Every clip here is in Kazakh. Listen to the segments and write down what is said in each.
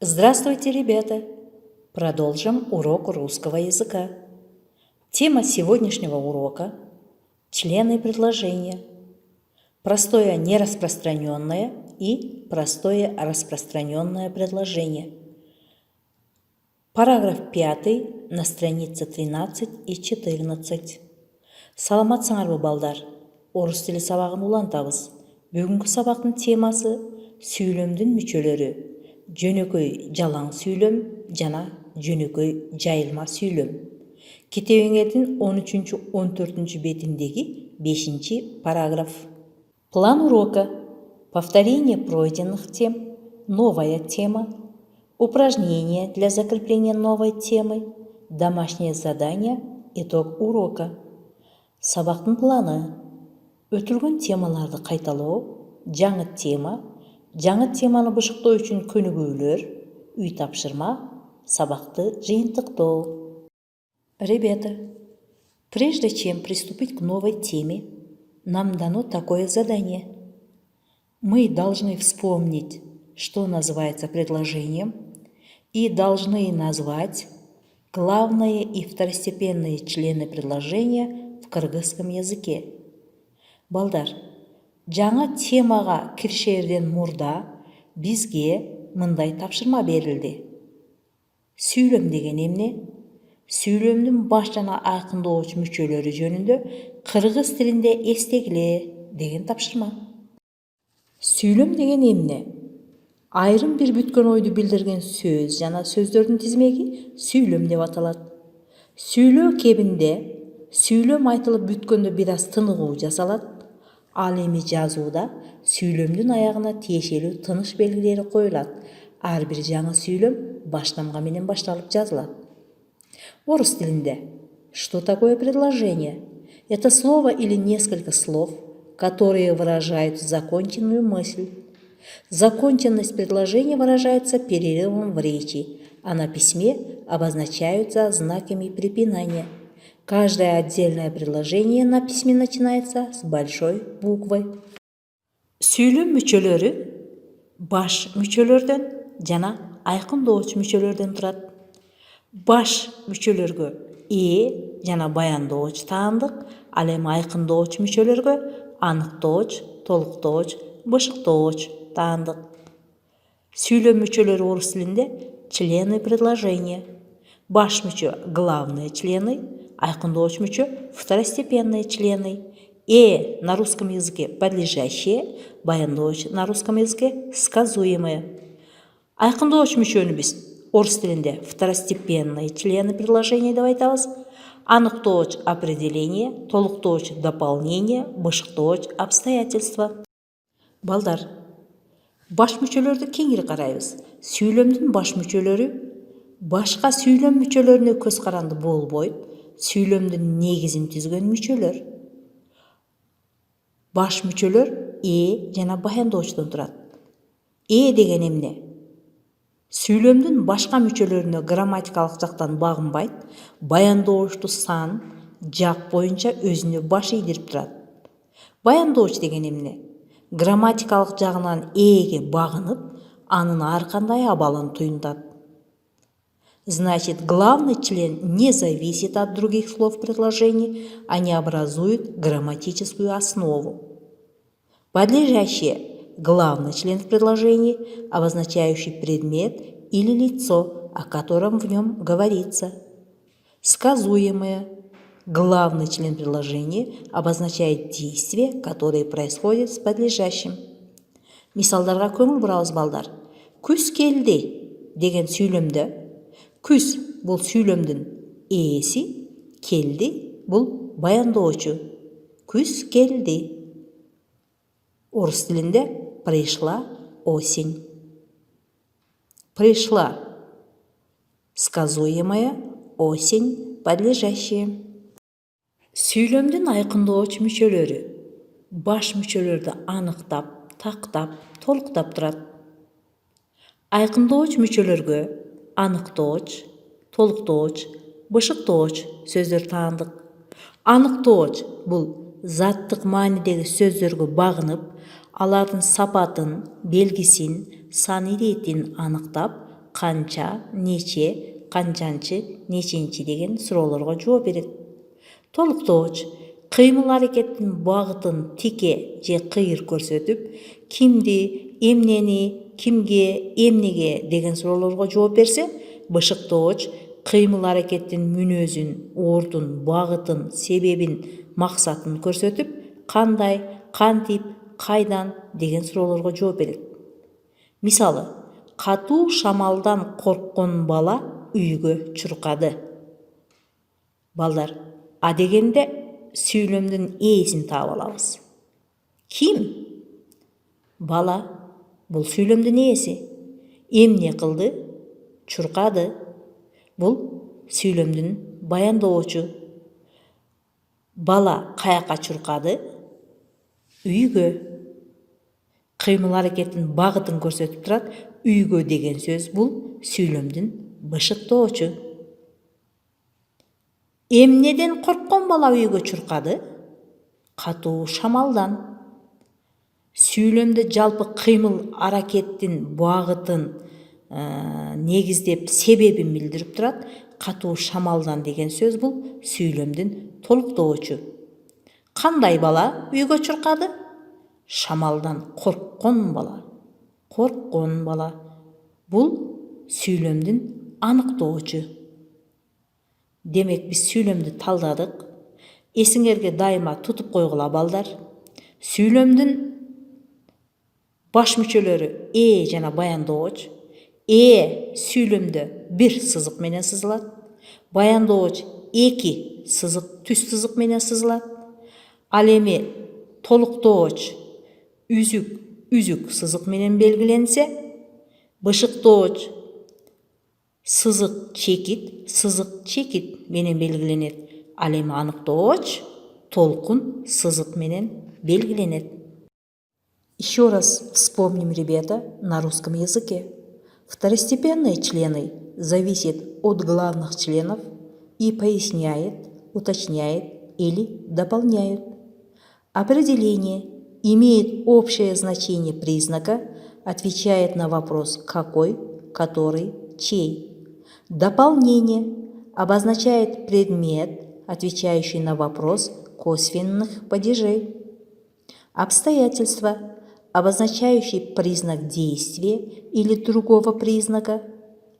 Здравствуйте, ребята! Продолжим урок русского языка. Тема сегодняшнего урока – члены предложения. Простое нераспространенное и простое распространенное предложение. Параграф 5 на странице 13 и 14. Саламатсыңарбы, балдар? Орыс тілі сабағын улантабыз. Бүгінгі сабақтың темасы сөйлемдің мүшелері. Жөнөкөй жалаң сөйлем жана жөнөкөй жайылма сөйлем. Китебиңердин 13-14 бетиндеги 5 параграф. План урока. Повторение пройденных тем. Новая тема. Упражнения для закрепления новой темы. Домашнее задание. Итог урока. Сабактын планы. Өтүлгөн темаларды кайталоо. Жаңы тема. Жаңы теманы бышыктоо үчүн көнүгүүлөр. Үй тапшырма. Сабакты жыйынтыктоо. Ребята, прежде чем приступить к новой теме, нам дано такое задание. Мы должны вспомнить, что называется предложением, и должны назвать главные и второстепенные члены предложения в кыргызском языке. Балдар, жаңа темага киришерден мурда бизге мындай тапшырма берилди. Сүйлөм деген эмне? Сүйлөмдүн баш жана айкындоочу мүчөлөрү жөнүндө кыргыз тилинде эстегиле деген тапшырма. Сүйлөм деген эмне? Айрым бир бүткөн ойду билдирген сөз жана сөздөрдүн тизмеги сүйлөм деп аталат. Сүйлөө кебинде сүйлөм айтылып бүткөндө бир аз тыныгуу жасалат. Ал эми жазууда сүйлөмдүн аягына тиешелүү тыныш белгилери коюлат. Ар бир жаңы сүйлөм баштамга менен башталып жазылат. Орус тилинде что такое предложение? Это слово или несколько слов, которые выражают законченную мысль. Законченность предложения выражается перерывом в речи, а на письме обозначаются знаками препинания. Каждое отдельное предложение на письме начинается с большой буквы. Сүйлөм мүчөлөрү баш мүчөлөрдөн жана айкындоочу мүчөлөрдөн турат. Баш мүчөлөргө жана баяндооч таандык, ал эми айкындоочу мүчөлөргө аныктооч, толуктооч, бышыктооч таандык. Сүйлөм мүчөлөрү орус тилинде члены предложения. Баш мүчө главные члены, айкындооч мүчө второстепенные члены. На русском языке подлежащее, баяндооч на русском языке сказуемые. Айкындооч мүчөнү биз орус тилинде второстепенные члены предложения деп айтабыз. Аныктооч определение, толуктооч дополнение, бышыктооч обстоятельства. Балдар, баш мүчөлөрдү кеңири карайбыз. Сүйлөмдүн баш мүчөлөрү башка сүйлөм мүчөлөрүнө көз каранды болбойт. Сүйлөмдүн негизин түзгөн мүчөлөр. Баш мүчөлөр жана баяндоочтон турат. Деген эмне? Сүйлөмдүн башка мүчөлөрүнө грамматикалык жактан багынбайт, баяндоочту сан, жак боюнча өзүнө баш ийдирип турат. Баяндооч деген эмне? Грамматикалык жагынан ээге багынып, анын ар кандай абалын туюнтат. Значит, главный член не зависит от других слов предложений, они образуют грамматическую основу. Подлежащее – главный член в предложении, обозначающий предмет или лицо, о котором в нем говорится. Сказуемое – главный член предложения обозначает действие, которое происходит с подлежащим. Мисалдарга көңүл бурабыз, балдар. Күз келди деген сүйлөмдө күз бул сүйлөмдүн ээси, келди бул баяндоочу. Күз келди. Орус тилинде пришла осень. Пришла сказуемое, осень подлежащее. Сүйлөмдүн айкындоочу мүчөлөрү баш мүчөлөрдү аныктап, тактап, толуктап турат. Айкындооч мүчөлөргө аныктооч, толуктооч, бышыктооч сөздөр таандык. Аныктооч бул заттык маанидеги сөздөргө багынып, алардын сапатын, белгисин, сан иретин аныктап, канча, нече, канчанчы, неченчи деген суроолорго жооп берет. Толуктооч кыймыл аракеттин багытын тике же кыйыр көрсөтүп, кимди, эмнени, кимге, эмнеге деген суроолорго жооп берсе, бышыктооч кыймыл аракеттин мүнөзүн, ордун, багытын, себебин, максатын көрсөтүп, кандай, кантип, кайдан деген суроолорго жооп берет. Мисалы, катуу шамалдан корккон бала үйгө чуркады. Балдар, а дегенде сүйлөмдүн ээсин таап алабыз. Ким? Бала. Бул сүйлөмдүн ээси. Эмне кылды? Чуркады. Бул сүйлөмдүн баяндоочу. Бала каяка чуркады? Үйгө. Кыймыл аракеттин багытын көрсөтүп турат. Үйгө деген сөз бул сүйлөмдүн бышыктоочу. Эмнеден корккон бала үйгө чуркады? Катуу шамалдан. Сүйлөмдө жалпы кыймыл аракеттин багытын негиздеп себебин билдирип турат. Катуу шамалдан деген сөз бул сүйлөмдүн толуктоочу. Кандай бала үйгө чуркады? Шамалдан корккон бала. Корккон бала. Бул сүйлөмдүн аныктоочу. Демек биз сүйлөмдү талдадык. Эсиңерге дайыма тутуп койгула балдар. Сүйлөмдүн баш мүчөлөрү жана баяндооч. Сүйлөмдө бир сызык менен сызылат. Баяндооч 2 сызык, түз сызык менен сызылат. Ал эми толуктооч үзүк сызык менен белгиленсе, бышыктооч сызык чекит менен белгиленет. Ал эми аныктооч толкун сызык менен белгиленет. Еще раз вспомним, ребята, на русском языке. Второстепенные члены зависят от главных членов и поясняет, уточняет или дополняют. Определение имеет общее значение признака, отвечает на вопрос «какой», «который», «чей». Дополнение обозначает предмет, отвечающий на вопрос косвенных падежей. Обстоятельства, обозначающий признак действия или другого признака,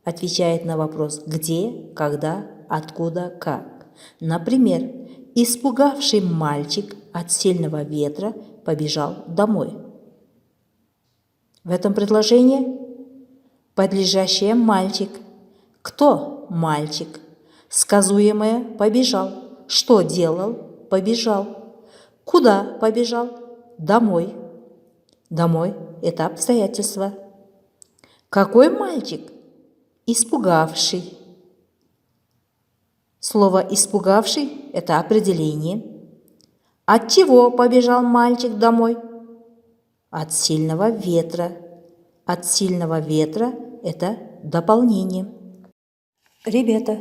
отвечает на вопрос где, когда, откуда, как. Например, испугавший мальчик от сильного ветра побежал домой. В этом предложении подлежащее мальчик. Кто мальчик? Сказуемое побежал. Что делал? Побежал. Куда побежал? Домой. Домой – это обстоятельство. Какой мальчик? Испугавший. Слово «испугавший» – это определение. От чего побежал мальчик домой? От сильного ветра. От сильного ветра – это дополнение. Ребята,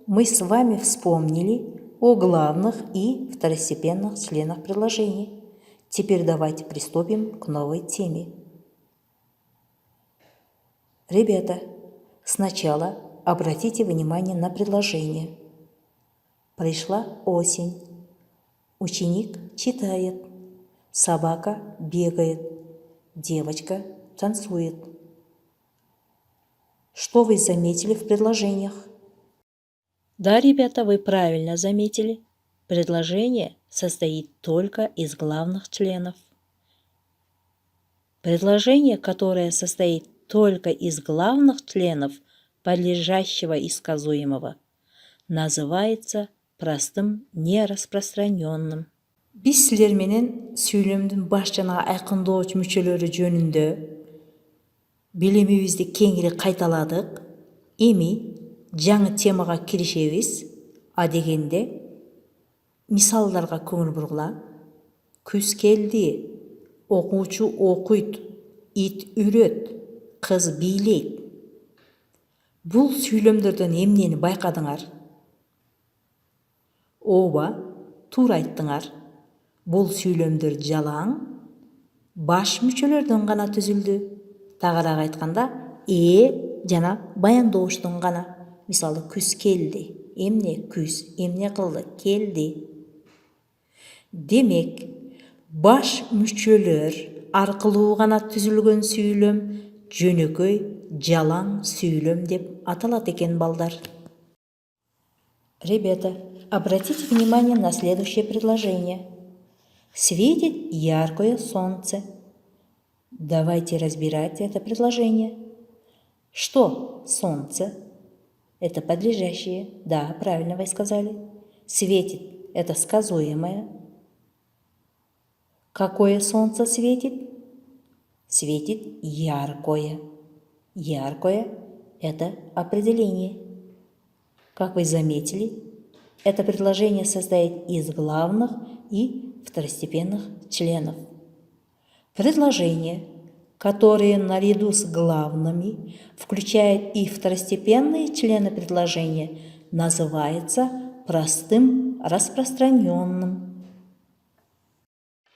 мы с вами вспомнили о главных и второстепенных членах предложений. Теперь давайте приступим к новой теме. Ребята, сначала обратите внимание на предложение. Пришла осень. Ученик читает. Собака бегает. Девочка танцует. Что вы заметили в предложениях? Да, ребята, вы правильно заметили. Предложение состоит только из главных членов. Предложение, которое состоит только из главных членов подлежащего и сказуемого, называется простым нераспространенным. Биз силер менен сүйлөмдүн баш жана айкындооч мүчөлөрү жөнүндө билимибизди кеңири кайталадык. Эми жаңы темага киришебиз. А дегенде мисалдарга көңүл бургула. Күз келди. Окуучу окуйт. Ит үрөт. Кыз бийлейт. Бул сүйлөмдөрдөн эмнени байкадыңар? Ооба, туура айттыңар. Бул сүйлөмдөр жалаң баш мүчөлөрдөн гана түзүлдү. Тагыраак айтканда, жана баяндооштун гана. Мисалы күз келди. Эмне күз, эмне кылды, келди. Демек, баш мүчөлөр аркылуу гана түзүлгөн сүйлөм жөнөкөй, жалаң сүйлөм деп аталат экен балдар. Ребята, обратите внимание на следующее предложение. Светит яркое солнце. Давайте разбирать это предложение. Что солнце? Это подлежащее. Да, правильно вы сказали. Светит – это сказуемое. Какое солнце светит? Светит яркое. Яркое – это определение. Как вы заметили, это предложение состоит из главных и второстепенных членов. Предложение, которые наряду с главными включают и второстепенные члены предложения, называется простым распространенным.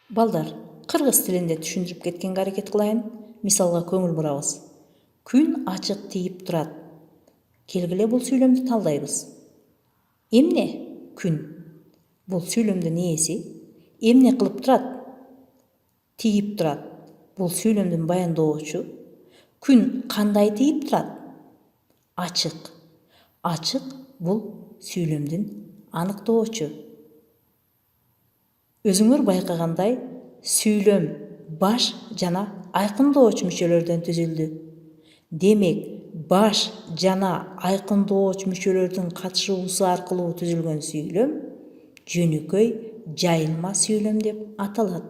Балдар, кыргыз тилинде түшүндүрүп кеткенге аракет кылайын. Мисалга көңүл бурабыз. Күн ачык тийип турат. Келгиле бул сүйлөмдү талдайбыз. Эмне? Күн. Бул сүйлөмдүн ээси. Эмне кылып турат? Тийип турат. Бул сүйлөмдүн баяндоочу. Күн кандай тийип турат? Ачык. Ачык бул сүйлөмдүн аныктоочу. Өзүңөр байкагандай, сүйлөм баш жана айкындооч мүчөлөрдөн түзүлдү. Демек, баш жана айкындооч мүчөлөрдүн катышуусу аркылуу түзүлгөн сүйлөм жөнөкөй, жайылма сүйлөм деп аталат.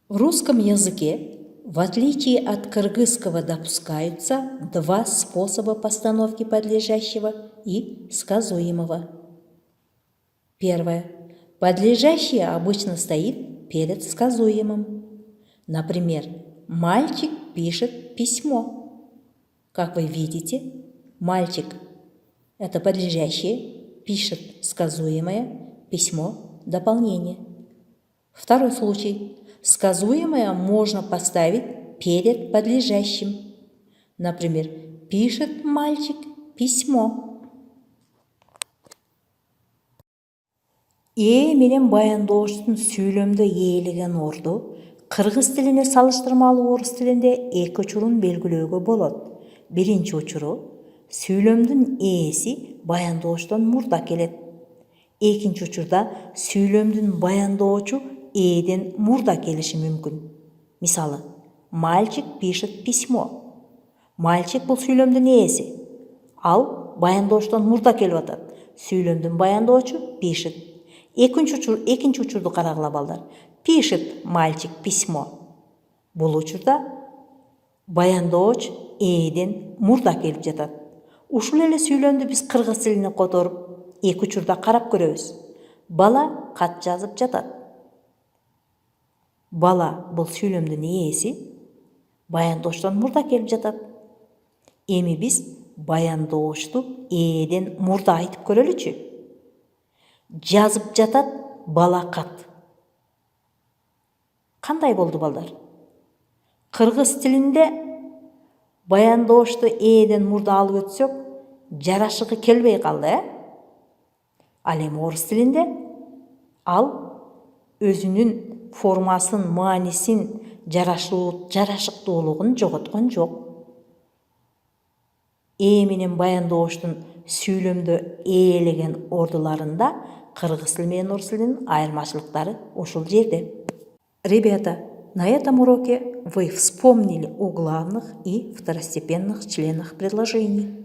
В русском языке, в отличие от кыргызского, допускаются два способа постановки подлежащего и сказуемого. Первое. Подлежащее обычно стоит перед сказуемым. Например, мальчик пишет письмо. Как вы видите, мальчик – это подлежащее, пишет сказуемое, письмо – дополнение. Второй случай. Сказуемое можно поставить перед подлежащим. Например, пишет мальчик письмо. Менен баяндооштун сүйлөмдө ээлеген орду кыргыз тилине салыштырмалуу орус тилинде эки учурун белгилөөгө болот. Биринчи учуру сүйлөмдүн ээси баяндооштон мурда келет. Экинчи учурда сүйлөмдүн баяндоочу ээден мурда келиши мүмкүн. Мисалы, мальчик пишет письмо. Мальчик бул сүйлөмдүн ээси. Ал баяндооштон мурда келип атат. Сүйлөмдүн баяндоочу пишет. Экинчи учурду карагыла балдар. Пишет мальчик письмо. Бул учурда баяндооч ээден мурда келип жатат. Ушул эле сүйлөмдү биз кыргыз тилине которуп, эки учурда карап көрөбүз. Бала кат жазып жатат. Бала бул сүйлөмдүн ээси, баяндооштон мурда келип жатат. Эми биз баяндоошту ээден мурда айтып көрөлүчү. Жазып жатат бала кат. Кандай болду балдар? Кыргыз тилинде баяндоошту ээден мурда алып өтсөк, жарашыгы келбей калды, Ал эми орус тилинде ал өзүнүн формасын, маанисин, жарашыктуулугун жоготкон жок. Менен баяндооштун сүйлөмдө ээлеген ордуларында кыргыз тили менен орус тилинин айырмачылыктары ушул жерде. Ребята, на этом уроке вы вспомнили о главных и второстепенных членах предложений.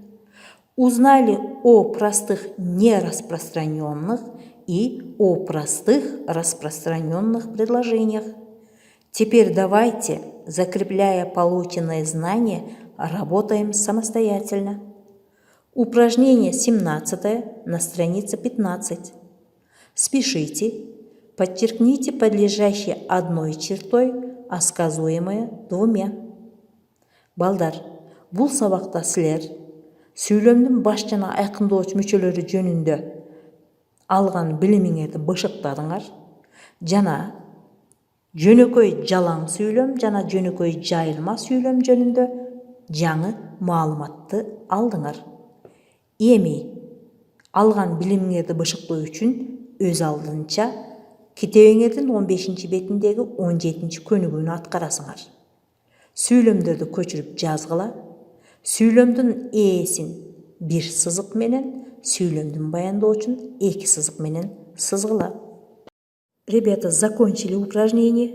Узнали о простых нераспространенных и о простых распространенных предложениях. Теперь давайте, закрепляя полученные знания, работаем самостоятельно. Упражнение 17 на странице 15. Спешите, подчеркните подлежащее одной чертой, а сказуемое двумя. Балдар, бул сабакта силер сүйлөмдүн баш жана айкындооч мүчөлөрү жөнүндө алган билимиңерди бышыктадыңар жана жөнөкөй жалаң сүйлөм жана жөнөкөй жайылма сүйлөм жөнүндө жаңы маалыматты алдыңар. Эми алган билимиңерди бышыктоо үчүн өз алдынча китебиңердин 15 бетиндеги 17 көнүгүүнү аткарасыңар. Сүйлөмдөрдү көчүрүп жазгыла. Сүйлөмдүн ээсин бир сызык менен, сүйлөмдүн баяндоочун 2 сызык менен сызгыла. Ребята, закончили упражнение.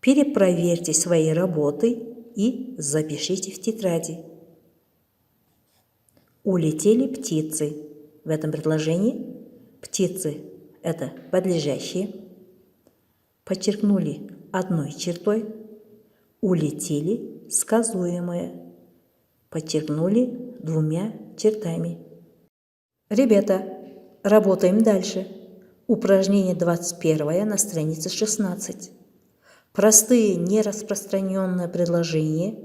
Перепроверьте свои работы и запишите в тетради. Улетели птицы. В этом предложении птицы – это подлежащие. Подчеркнули одной чертой. Улетели – сказуемое. Подчеркнули 2 чертами. Ребята, работаем дальше. Упражнение 21 на странице 16. Простые нераспространенные предложения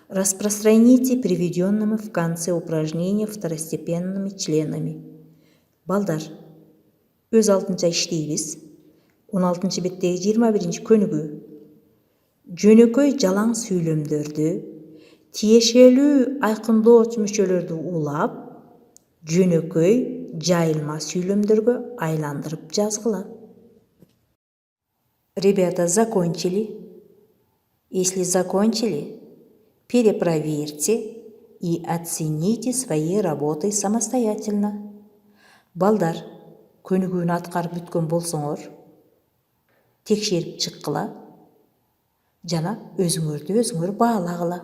распространите приведенными в конце упражнения второстепенными членами. Балдар, өз алдынча иштейбиз. 16 беттеги 21 көнүгүү. Жөнөкөй жалаң сүйлөмдөрдү, тиешелүү айкындооч мүчөлөрдү улап, жөнөкөй жайылма сүйлөмдөргө айландырып жазгыла. Ребята, закончили? Если закончили, перепроверьте и оцените свои работы самостоятельно. Балдар, көнүгүүнү аткарып бүткөн болсоңор, текшерип чыккыла жана өзүңөр баалагыла.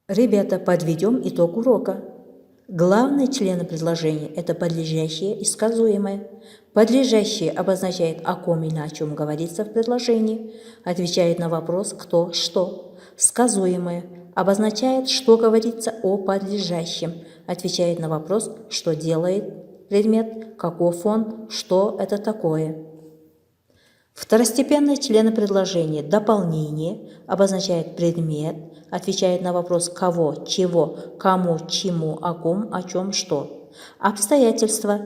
Ребята, подведем итог урока. Главные члены предложения – это подлежащее и сказуемое. Подлежащее обозначает, о ком или о чем говорится в предложении, отвечает на вопрос «кто», «что». Сказуемое обозначает, что говорится о подлежащем, отвечает на вопрос «что делает предмет», «каков он», «что это такое». Второстепенные члены предложения «дополнение» обозначает предмет, отвечает на вопрос «кого», «чего», «кому», «чему», «о ком», «о чем», «что». Обстоятельства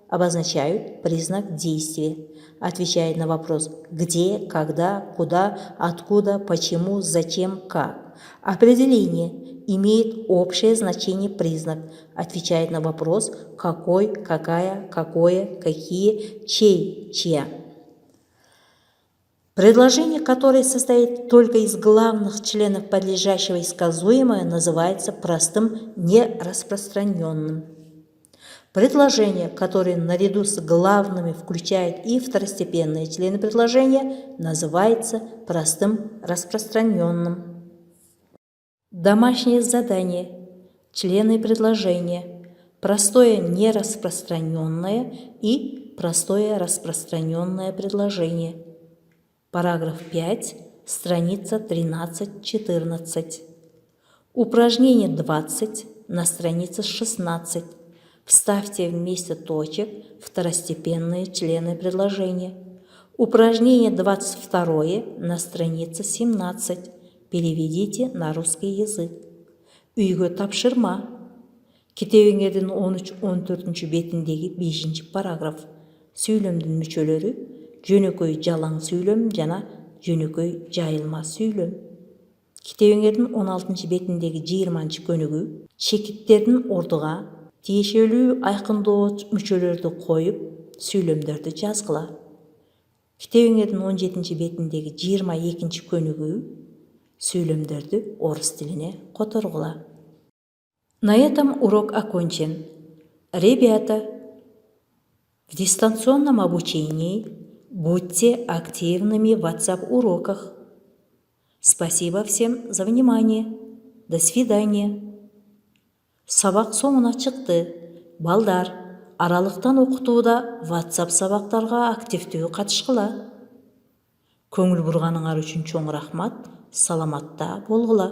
обозначают признак действия, отвечает на вопрос «где», «когда», «куда», «откуда», «почему», «зачем», «как». Определение имеет общее значение признак, отвечает на вопрос «какой», «какая», «какое», «какие», «чей», «чья». Предложение, которое состоит только из главных членов подлежащего и сказуемого, называется простым нераспространенным. Предложение, которое наряду с главными включает и второстепенные члены предложения, называется простым распространенным. Домашнее задание. Члены предложения. Простое нераспространенное и простое распространенное предложение. Параграф 5, страница 13-14. Упражнение 20 на странице 16. Вставьте вместо точек второстепенные члены предложения. Упражнение 22 на странице 17. Переведите на русский язык. Үйгө тапшырма. Китебиңердин 13-14 бетиндеги 5 параграф. Сүйлөмдүн мүчөлөрү жөнөкөй жалаң сүйлөм жана жөнөкөй жайылма сүйлөм. Китебиңердин 16 бетиндеги 20 көнүгүү чекиттердин ордуга тиешелүү айкындооч мүчөлөрдү коюп сүйлөмдөрдү жазгыла. Китебиңердин 17 бетиндеги 22 көнүгүү сүйлөмдөрдү орус тилине которгула. На этом урок окончен. Ребята, в дистанционном обучении будьте активными в WhatsApp-уроках. Спасибо всем за внимание. До свидания. Сабак соңуна чыкты. Балдар, аралыктан окутууда WhatsApp сабактарга активдүү катышкыла. Көңүл бурганыңар үчүн чоң рахмат. Саламатта болгула.